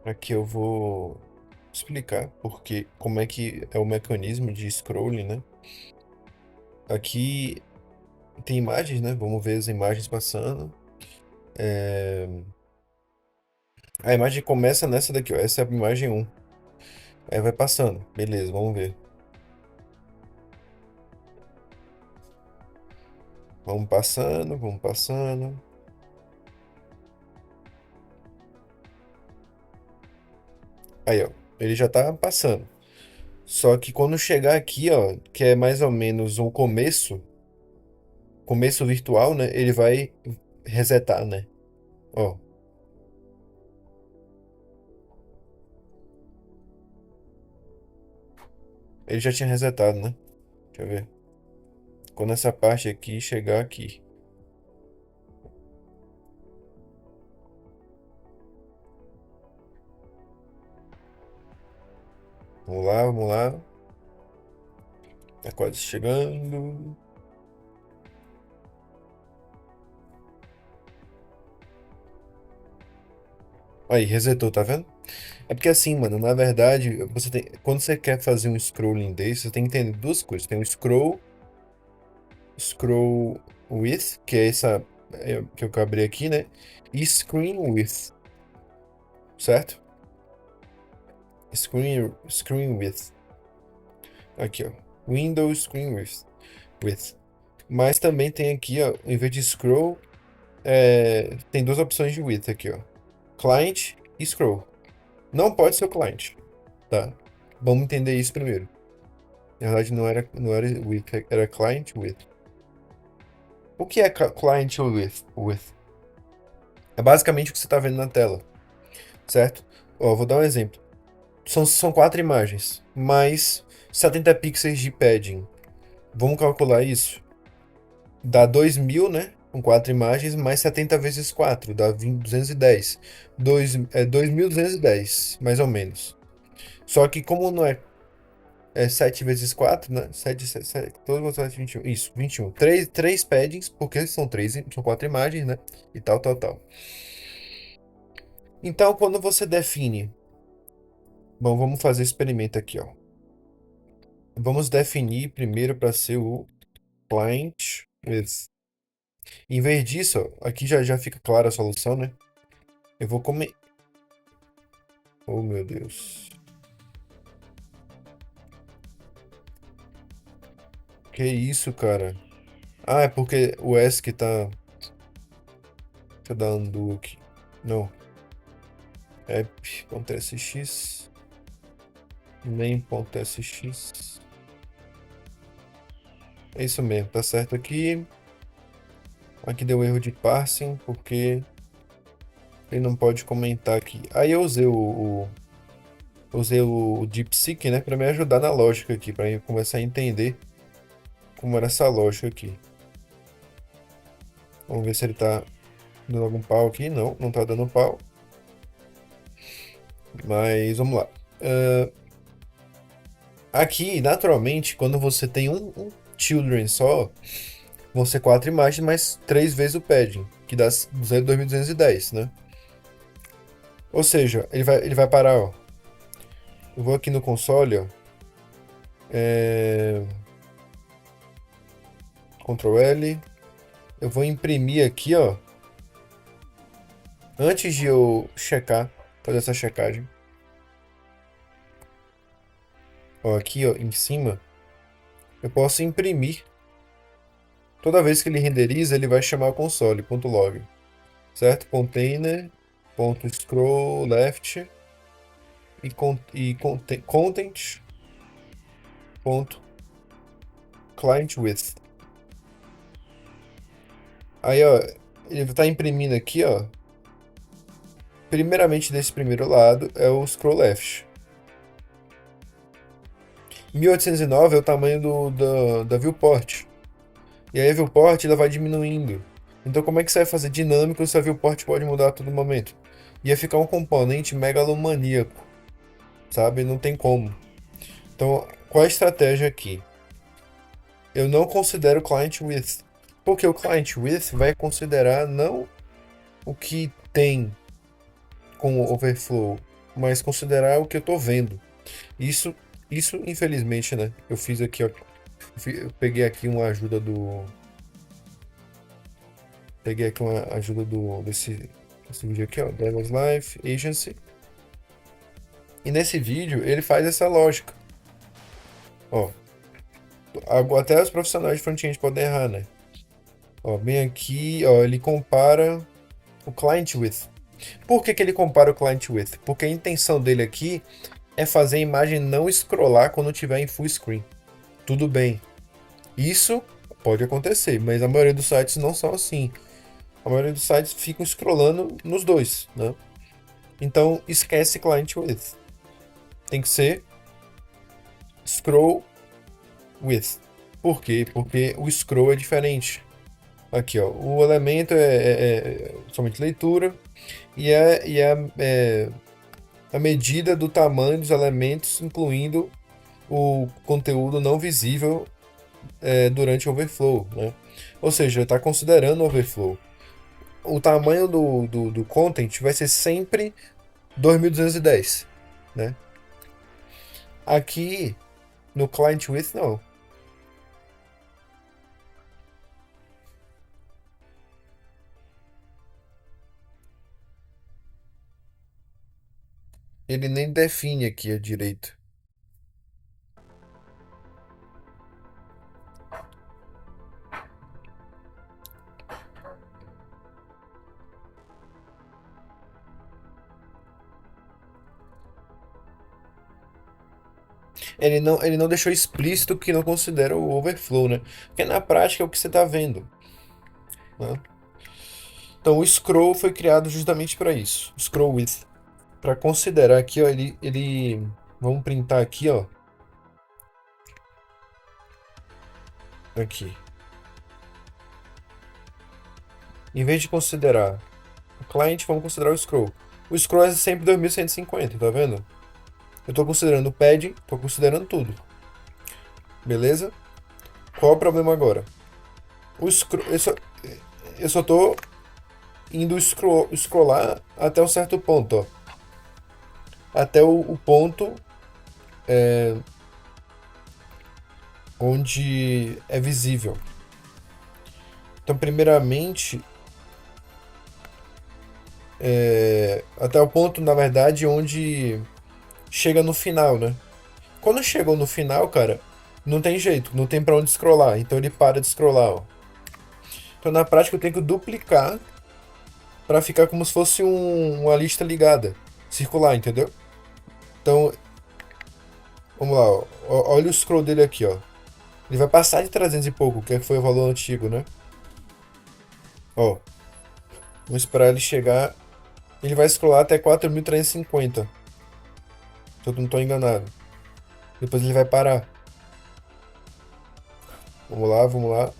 Aqui eu vou explicar porque como é que é o mecanismo de scrolling, né? Aqui tem imagens, né? Vamos ver as imagens passando. É, A imagem começa nessa daqui, ó. Essa é a imagem um. Aí vai passando. Beleza, vamos ver. Vamos passando, vamos passando. Aí, ó. Ele já tá passando. Só que quando chegar aqui, ó, que é mais ou menos o começo virtual, né? Ele vai resetar, né? Ó, ele já tinha resetado, né? Deixa eu ver. Quando essa parte aqui chegar aqui. Vamos lá, vamos lá. Tá quase chegando. Aí, resetou, tá vendo? É porque assim, mano, na verdade, quando você quer fazer um scrolling desse, você tem que entender duas coisas. Tem o scroll width, que é essa que eu abri aqui, né? E screen width, certo? Screen width. Aqui, ó. Windows screen width. Mas também tem aqui, ó, em vez de scroll, tem duas opções de width aqui, ó. Client e scroll. Não pode ser o client, tá? Vamos entender isso primeiro. Na verdade, não era with, era client with. O que é client with? É basicamente o que você está vendo na tela, certo? Ó, vou dar um exemplo. São quatro imagens, mais 70 pixels de padding. Vamos calcular isso? Dá 2000, né? Com quatro imagens, mais 70 vezes 4 dá 210. 2210, mais ou menos. Só que como não é 7 vezes 4, né? 7, todos 7, 21. Isso, 21. Três paddings, porque são quatro imagens, né? E tal, tal, tal. Então, quando você define. Bom, vamos fazer experimento aqui, ó. Vamos definir primeiro para ser o client with. Em vez disso, ó, aqui já fica clara a solução, né? Eu vou comer. Oh, meu Deus. Que isso, cara? Ah, é porque o S que tá. Deixa eu dar undo aqui. Não. App.sx. Main.sx. É isso mesmo, tá certo aqui. Aqui deu erro de parsing, porque ele não pode comentar aqui. Aí eu usei o DeepSeek, né, para me ajudar na lógica aqui, para começar a entender como era essa lógica aqui. Vamos ver se ele tá dando algum pau aqui. Não, não tá dando pau. Mas vamos lá. Aqui, naturalmente, quando você tem um children só, vão ser quatro imagens, mais três vezes o padding, que dá 2210, né? Ou seja, ele vai parar, ó. Eu vou aqui no console, ó. É... Ctrl L. Eu vou imprimir aqui, ó. Antes de eu fazer essa checagem. Ó, aqui, ó, em cima, eu posso imprimir. Toda vez que ele renderiza, ele vai chamar o console.log, certo? Container, ponto scroll left content, ponto client width. Aí, ó, ele está imprimindo aqui, ó. Primeiramente, desse primeiro lado é o scroll left. 1809 é o tamanho da viewport. E aí a viewport ela vai diminuindo. Então, como é que você vai fazer dinâmico se a viewport pode mudar a todo momento? Ia ficar um componente megalomaníaco, sabe? Não tem como. Então, qual é a estratégia aqui? Eu não considero client width, porque o client width vai considerar não o que tem com o overflow, mas considerar o que eu tô vendo. Isso, isso infelizmente, né? Eu fiz aqui, ó. Eu peguei aqui uma ajuda do. Peguei aqui uma ajuda desse vídeo aqui, ó. Devil's Life Agency. E nesse vídeo ele faz essa lógica. Ó. Até os profissionais de front-end podem errar, né? Ó, bem aqui, ó, ele compara o client with. Por que que ele compara o client with? Porque a intenção dele aqui é fazer a imagem não scrollar quando estiver em full screen. Tudo bem. Isso pode acontecer, mas a maioria dos sites não são assim. A maioria dos sites ficam scrollando nos dois, né? Então esquece client with. Tem que ser scroll with. Por quê? Porque o scroll é diferente. Aqui, ó, o elemento é somente leitura e é a medida do tamanho dos elementos, incluindo o conteúdo não visível durante o overflow, né? Ou seja, está considerando o overflow. O tamanho do content vai ser sempre 2210, né? Aqui no client with não. Ele nem define aqui a direito. Ele não deixou explícito que não considera o overflow, né? Porque na prática é o que você está vendo, né? Então o scroll foi criado justamente para isso. Scroll with. Para considerar aqui, ó, vamos printar aqui, ó. Aqui. Em vez de considerar o cliente, vamos considerar o scroll. O scroll é sempre 2150, tá vendo? Eu estou considerando o pad, estou considerando tudo. Beleza? Qual é o problema agora? O scroll, eu só tô indo scrollar até um certo ponto, ó. Até o ponto onde é visível. Então, primeiramente, até o ponto, na verdade, onde chega no final, né? Quando chegou no final, cara, não tem jeito, não tem pra onde scrollar. Então ele para de scrollar, ó. Então na prática eu tenho que duplicar pra ficar como se fosse uma lista ligada, circular, entendeu? Então, vamos lá, ó. Olha o scroll dele aqui, ó. Ele vai passar de 300 e pouco, que foi o valor antigo, né? Ó, vamos esperar ele chegar. Ele vai scrollar até 4.350. Se eu não tô enganado. Depois ele vai parar. Vamos lá, vamos lá.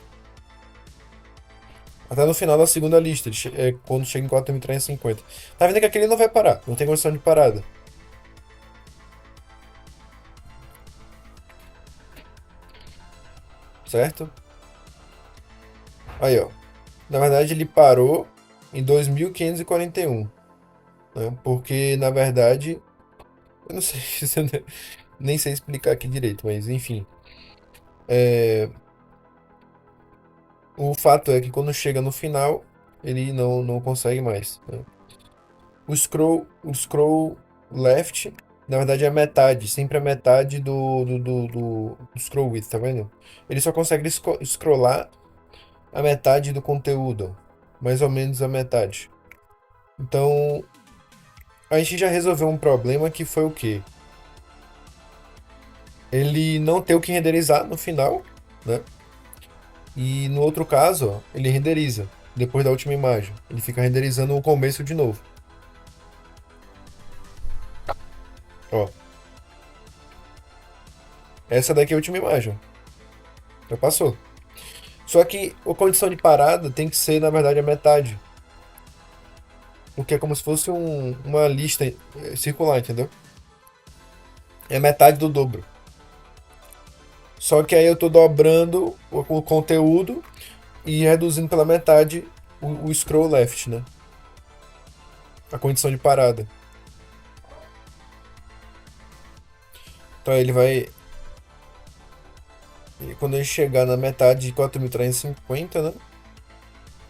Até no final da segunda lista, quando chega em 4.350. Tá vendo que aquele não vai parar, não tem condição de parada. Certo? Aí, ó. Na verdade, ele parou em 2.541. Né? Porque, na verdade, eu não sei, nem sei explicar aqui direito, mas enfim. O fato é que quando chega no final, ele não consegue mais. Né? O scroll left, na verdade, é a metade, sempre a metade do scroll width, tá vendo? Ele só consegue scrollar a metade do conteúdo, mais ou menos a metade. Então, a gente já resolveu um problema que foi o quê? Ele não tem o que renderizar no final, né? E no outro caso, ó, ele renderiza depois da última imagem. Ele fica renderizando o começo de novo. Ó, essa daqui é a última imagem. Já passou. Só que a condição de parada tem que ser, na verdade, a metade. O que é como se fosse uma lista circular, entendeu? É metade do dobro. Só que aí eu tô dobrando o conteúdo e reduzindo pela metade o scroll left, né? A condição de parada. Então ele vai. E quando ele chegar na metade de 4.350, né?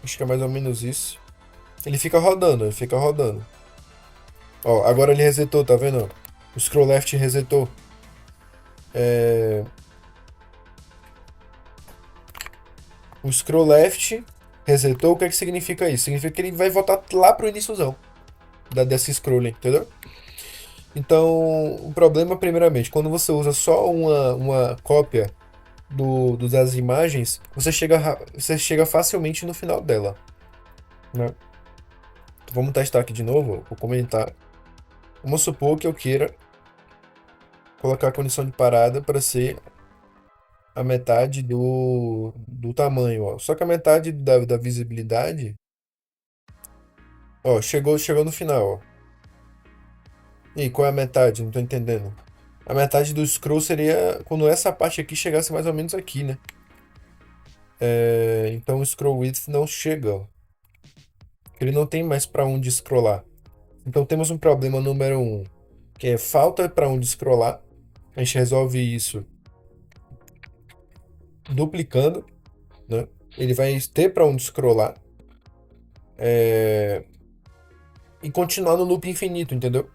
Acho que é mais ou menos isso. Ele fica rodando, ele fica rodando. Ó, agora ele resetou, tá vendo? O scroll left resetou. É... O scroll left resetou, o que é que significa isso? Significa que ele vai voltar lá pro iníciozão dessa scrolling, entendeu? Então, o problema, primeiramente, quando você usa só uma cópia das imagens, você chega facilmente no final dela, né? Então, vamos testar aqui de novo, vou comentar. Vamos supor que eu queira colocar a condição de parada para ser a metade do tamanho, ó. Só que a metade da visibilidade, ó, chegou no final, ó. E aí, qual é a metade? Não tô entendendo. A metade do scroll seria quando essa parte aqui chegasse mais ou menos aqui, né? Então o scroll width não chega, ó. Ele não tem mais para onde scrollar. Então temos um problema número um, que é falta para onde scrollar. A gente resolve isso duplicando, né? Ele vai ter para onde scrollar e continuar no loop infinito, entendeu?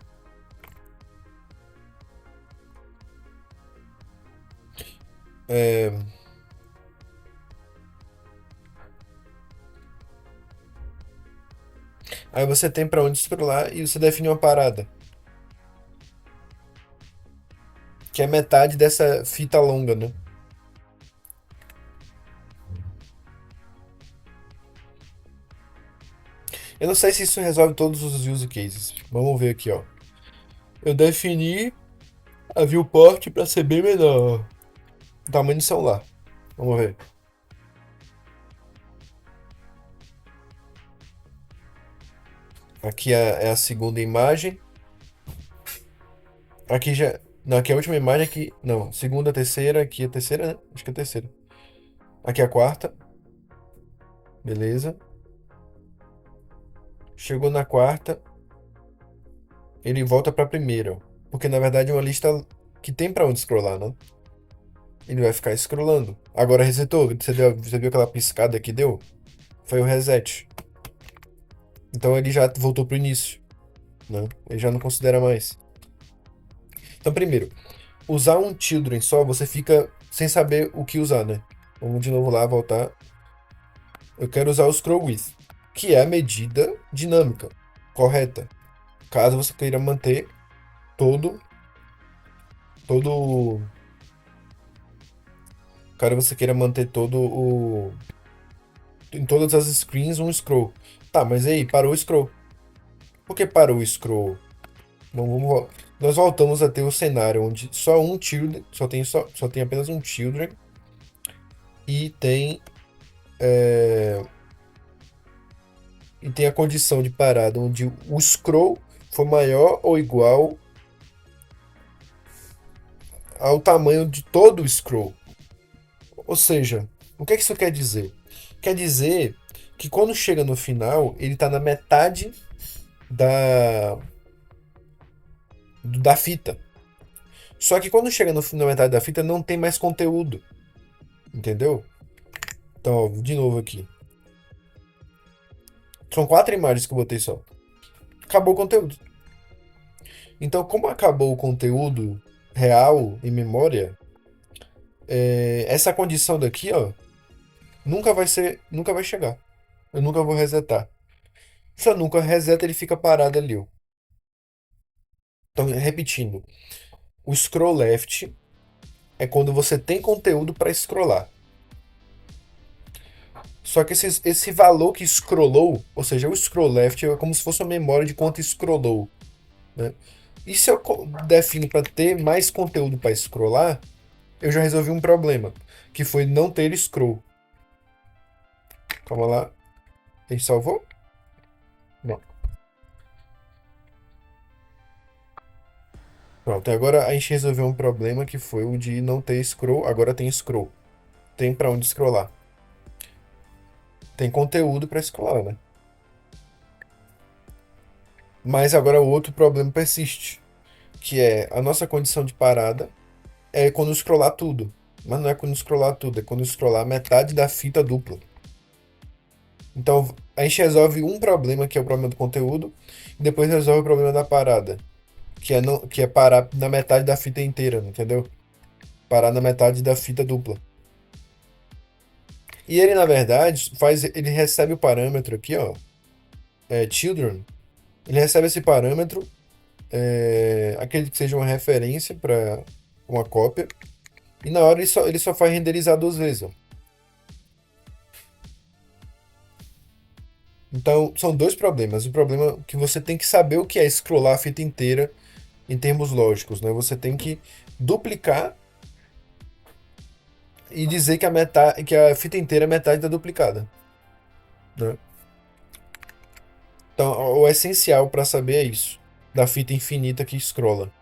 É, Aí você tem para onde scrollar e você define uma parada, que é metade dessa fita longa, né? Eu não sei se isso resolve todos os use cases. Vamos ver aqui, ó. Eu defini a viewport para ser bem menor. O tamanho do celular. Vamos ver. Aqui é a segunda imagem. Aqui já. Não, aqui é a última imagem. Aqui. Não, segunda, terceira. Aqui é a terceira, né? Acho que é a terceira. Aqui é a quarta. Beleza. Chegou na quarta. Ele volta pra primeira, ó. Porque na verdade é uma lista que tem pra onde scrollar, né? Ele vai ficar scrollando. Agora resetou. Você viu aquela piscada que deu? Foi o reset. Então ele já voltou pro início, né? Ele já não considera mais. Então, primeiro, usar um children só, você fica sem saber o que usar, né? Vamos de novo lá, voltar. Eu quero usar o scroll width, que é a medida dinâmica, correta. Caso você queira manter todo, todo, caso você queira manter em todas as screens um scroll. Tá, mas aí, parou o scroll. Por que parou o scroll? Nós voltamos a ter o cenário onde só um children, só tem apenas um children e tem a condição de parada onde o scroll for maior ou igual ao tamanho de todo o scroll. Ou seja, o que é que isso quer dizer? Quer dizer que quando chega no final, ele está na metade da, da fita. Só que quando chega na metade da fita, não tem mais conteúdo. Entendeu? Então, ó, de novo aqui. São 4 imagens que eu botei só. Acabou o conteúdo. Então, como acabou o conteúdo real em memória, essa condição daqui, ó, nunca vai chegar. Eu nunca vou resetar. Se eu nunca reseta, ele fica parado ali, ó. Então, repetindo, o scroll left é quando você tem conteúdo para scrollar. Só que esse valor que scrollou, ou seja, o scroll left é como se fosse uma memória de quanto scrollou, né? E se eu defino para ter mais conteúdo para scrollar, eu já resolvi um problema, que foi não ter scroll. Calma lá. A gente salvou? Não. Pronto, agora a gente resolveu um problema que foi o de não ter scroll, agora tem scroll. Tem para onde scrollar. Tem conteúdo para scrollar, né? Mas agora o outro problema persiste, que é a nossa condição de parada. é quando scrollar tudo. Mas não é quando scrollar tudo, é quando scrollar metade da fita dupla. Então a gente resolve um problema, que é o problema do conteúdo, e depois resolve o problema da parada, que é parar na metade da fita inteira, entendeu? Parar na metade da fita dupla. E ele, na verdade, ele recebe o parâmetro aqui, ó, children. Ele recebe esse parâmetro, acredito que seja uma referência para uma cópia, e na hora ele só faz renderizar duas vezes, ó. Então, são dois problemas. O problema é que você tem que saber o que é scrollar a fita inteira em termos lógicos, né? Você tem que duplicar e dizer que que a fita inteira é metade da duplicada, né? Então, o essencial para saber é isso, da fita infinita que scrolla.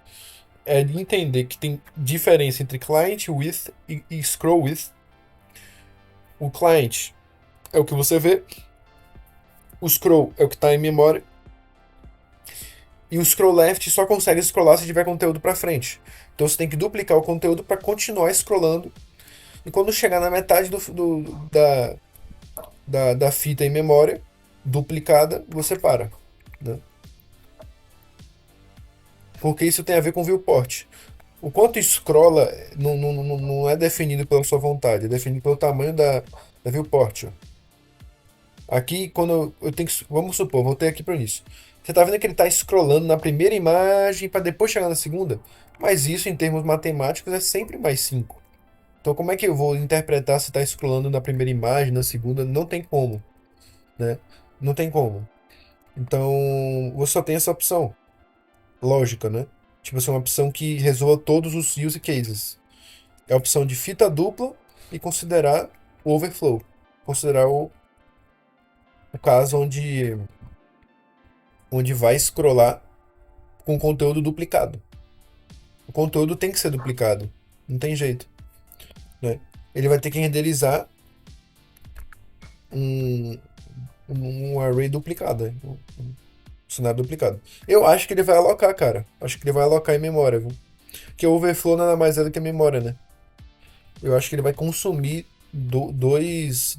É de entender que tem diferença entre client width e scroll width. O client é o que você vê, o scroll é o que está em memória, e o scroll left só consegue scrollar se tiver conteúdo para frente. Então você tem que duplicar o conteúdo para continuar scrollando. E quando chegar na metade da fita em memória duplicada, você para, né? Porque isso tem a ver com viewport. O quanto scrolla não é definido pela sua vontade, é definido pelo tamanho da viewport. Ó. Aqui, quando eu tenho que. Vamos supor, voltei aqui para isso. Você está vendo que ele está scrollando na primeira imagem para depois chegar na segunda? Mas isso, em termos matemáticos, é sempre mais 5. Então, como é que eu vou interpretar se está scrollando na primeira imagem, na segunda? Não tem como, né? Não tem como. Então, você só tem essa opção. Lógica, né? Tipo assim, uma opção que resolva todos os use cases. É a opção de fita dupla e considerar o overflow. Considerar o caso onde vai scrollar com conteúdo duplicado. O conteúdo tem que ser duplicado. Não tem jeito, né? Ele vai ter que renderizar um, um array duplicado, né? Um cenário duplicado. Eu acho que ele vai alocar, cara. Acho que ele vai alocar em memória, viu? Porque o overflow nada mais é do que memória, né? Eu acho que ele vai consumir dois.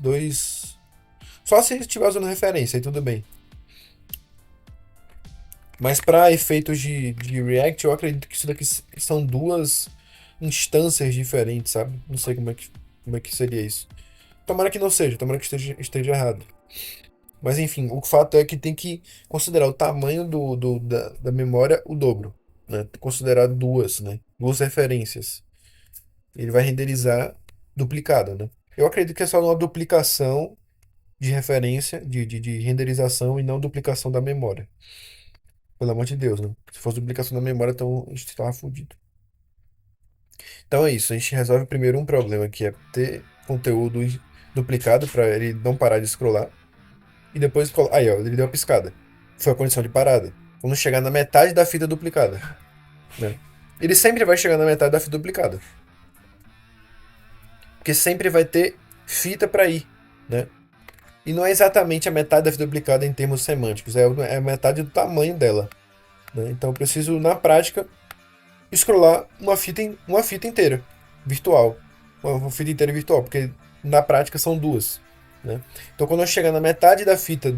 Só se ele estiver usando referência, aí tudo bem. Mas para efeitos de React, eu acredito que isso daqui são duas instâncias diferentes, sabe? Não sei como é que seria isso. Tomara que não seja, tomara que esteja errado. Mas enfim, o fato é que tem que considerar o tamanho da memória o dobro, né? Considerar duas, né? Duas referências. Ele vai renderizar duplicado, né? Eu acredito que é só uma duplicação de referência, de renderização e não duplicação da memória. Pelo amor de Deus, né? Se fosse duplicação da memória, então a gente tava fudido. Então é isso, a gente resolve primeiro um problema que é ter conteúdo duplicado para ele não parar de scrollar. E depois, aí ó, ele deu uma piscada. Foi a condição de parada. Quando chegar na metade da fita duplicada, né? Ele sempre vai chegar na metade da fita duplicada. Porque sempre vai ter fita para ir, né? E não é exatamente a metade da fita duplicada em termos semânticos, é a metade do tamanho dela, né? Então eu preciso, na prática, scrollar uma fita inteira, virtual. Uma fita inteira virtual, porque na prática são duas, né? Então quando eu chegar na metade da fita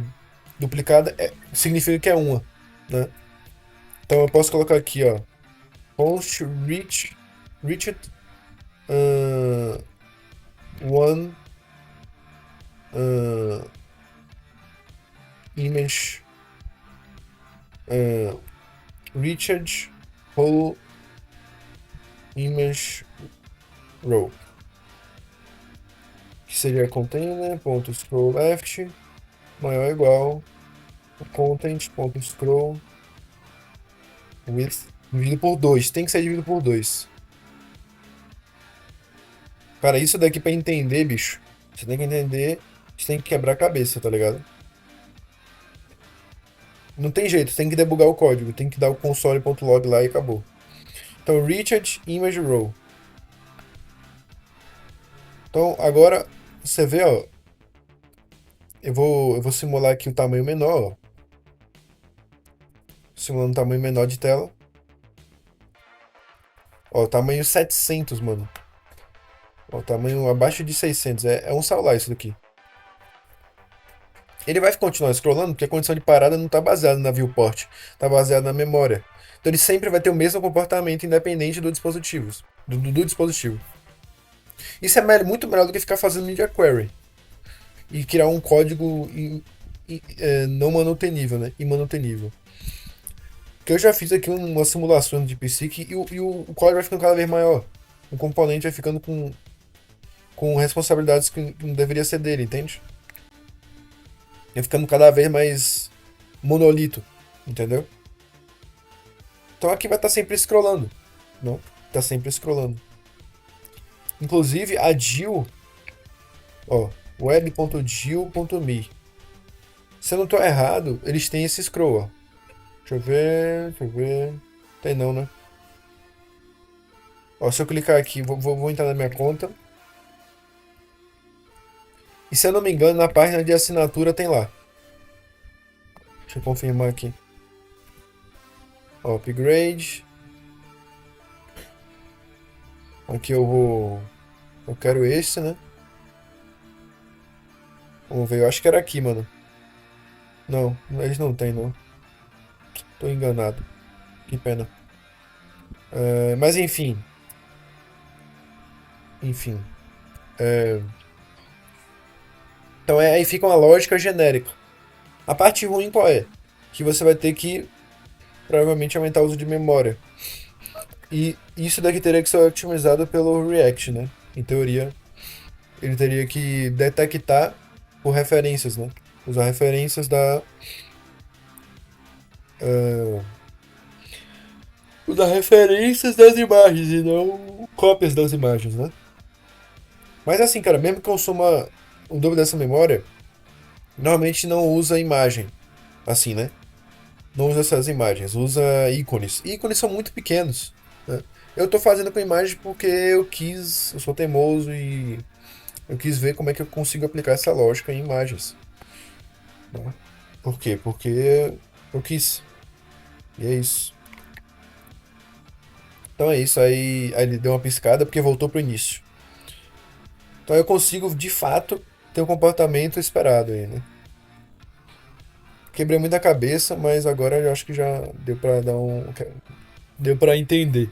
duplicada, significa que é uma, né? Então eu posso colocar aqui, ó, post reached uh, one uh, image uh, reached whole image row, que seria container.scroll left maior ou igual content.scroll width dividido por 2. Tem que ser dividido por 2. Cara, isso daqui pra entender, bicho, você tem que entender, você tem que quebrar a cabeça, tá ligado? Não tem jeito, tem que debugar o código, tem que dar o console.log lá e acabou. Então, reached image row. Então, agora você vê, ó, eu vou simular aqui o tamanho menor, ó. Simulando um tamanho menor de tela. Ó, tamanho 700, mano. Ó, tamanho abaixo de 600. É um celular isso daqui. Ele vai continuar scrollando porque a condição de parada não está baseada na viewport, está baseada na memória. Então ele sempre vai ter o mesmo comportamento independente do dispositivo. Do dispositivo. Isso é muito melhor do que ficar fazendo media query e criar um código não manutenível, né? Imanutenível. Porque eu já fiz aqui uma simulação de PSIC e o código vai ficando cada vez maior. O componente vai ficando com responsabilidades que não deveria ser dele, entende? Vai ficando cada vez mais monolito, entendeu? Então aqui vai estar sempre scrollando, não? Tá sempre scrollando. Inclusive a Jill, ó, web.jill.me. Se eu não tô errado, eles têm esse scroll, ó. Deixa eu ver. Tem não, né? Ó, se eu clicar aqui, vou entrar na minha conta. E se eu não me engano, na página de assinatura tem lá. Deixa eu confirmar aqui. Ó, upgrade. Aqui eu vou. Eu quero esse, né? Vamos ver, eu acho que era aqui, mano. Não, eles não tem, não. Tô enganado. Que pena. Mas enfim. Enfim. É, então aí fica uma lógica genérica. A parte ruim qual é? Que você vai ter que provavelmente aumentar o uso de memória. E isso daqui teria que ser otimizado pelo React, né? Em teoria, ele teria que detectar por referências, né? Usar referências ah, usar referências das imagens e não cópias das imagens, né? Mas assim, cara, mesmo que consuma o dobro dessa memória, normalmente não usa imagem, assim, né? Não usa essas imagens, usa ícones. Ícones são muito pequenos, né? Eu tô fazendo com imagem porque eu sou teimoso e eu quis ver como é que eu consigo aplicar essa lógica em imagens, né? Por quê? Porque eu quis. E é isso. Então é isso, aí ele deu uma piscada porque voltou pro início. Então eu consigo, de fato, ter o comportamento esperado aí, né? Quebrei muita cabeça, mas agora eu acho que já deu pra dar um. Deu pra entender.